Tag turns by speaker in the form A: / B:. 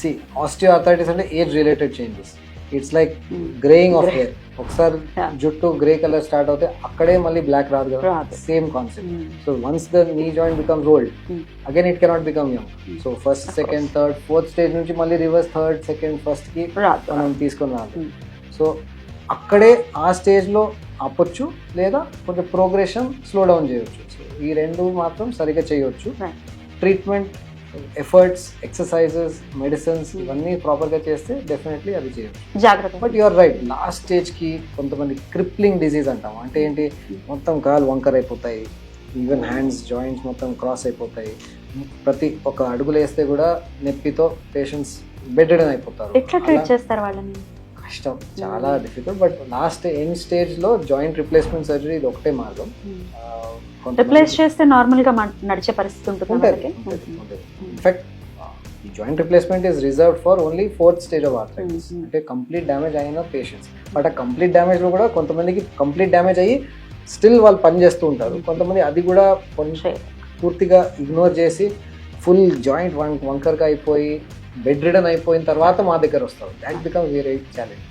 A: C osteoarthritis అంటే age related changes. It's like greying of hair. ఒకసారి
B: Yeah.
A: జుట్టు grey colour start అవుతే అక్కడే మళ్ళీ బ్లాక్ రాదు కదా,
B: రాదు.
A: Same concept. So once the knee joint becomes old again it cannot become young. So first, second, third, fourth stage నుంచి మళ్ళీ రివర్స్ థర్డ్, సెకండ్, ఫస్ట్ కి
B: రాదు.
A: మనం తీసుకుని రాదు. సో అక్కడే ఆ స్టేజ్లో ఆపొచ్చు, లేదా కొంచెం ప్రోగ్రెషన్ స్లో డౌన్ చేయొచ్చు. సో ఈ రెండు మాత్రం సరిగ్గా చేయొచ్చు.
B: Right.
A: Treatment, efforts, exercises, medicines ఇవన్నీ ప్రాపర్గా చేస్తే డెఫినెట్లీ అది చేయొచ్చు.
B: జాగ్రత్త.
A: బట్ యూఆర్ రైట్, లాస్ట్ స్టేజ్కి కొంతమంది క్రిప్లింగ్ డిజీజ్ అంటాం. అంటే ఏంటి, మొత్తం కాలు వంకర్ అయిపోతాయి, ఈవెన్ హ్యాండ్స్ జాయింట్స్ మొత్తం క్రాస్ అయిపోతాయి, ప్రతి ఒక అడుగులు వేస్తే కూడా నొప్పితో పేషెంట్స్ బెడ్ రిడన్ అయిపోతారు.
B: ఎట్లా ట్రీట్ చేస్తారు వాళ్ళని?
A: కష్టం, చాలా డిఫికల్ట్. బట్ లాస్ట్ ఎండ్ స్టేజ్లో జాయింట్ రిప్లేస్మెంట్ సర్జరీ ఇది ఒకటే మార్గం.
B: రిప్లేస్ చేస్తే నార్మల్ గా నడిచే పరిస్థితి ఉంటుంది.
A: ఇన్ఫాక్ట్ ఈ joint replacement is reserved for only fourth stage of arthritis, అంటే కంప్లీట్ డ్యామేజ్ అయిన పేషెంట్స్. బట్ ఆ కంప్లీట్ డ్యామేజ్లో కూడా కొంతమందికి కంప్లీట్ డ్యామేజ్ అయ్యి స్టిల్ వాళ్ళు పని చేస్తూ ఉంటారు. కొంతమంది అది కూడా కొంచెం పూర్తిగా ఇగ్నోర్ చేసి ఫుల్ జాయింట్ వంకర్గా అయిపోయి బెడ్ రిడన్ అయిపోయిన తర్వాత మా దగ్గర వస్తారు. That become very challenge.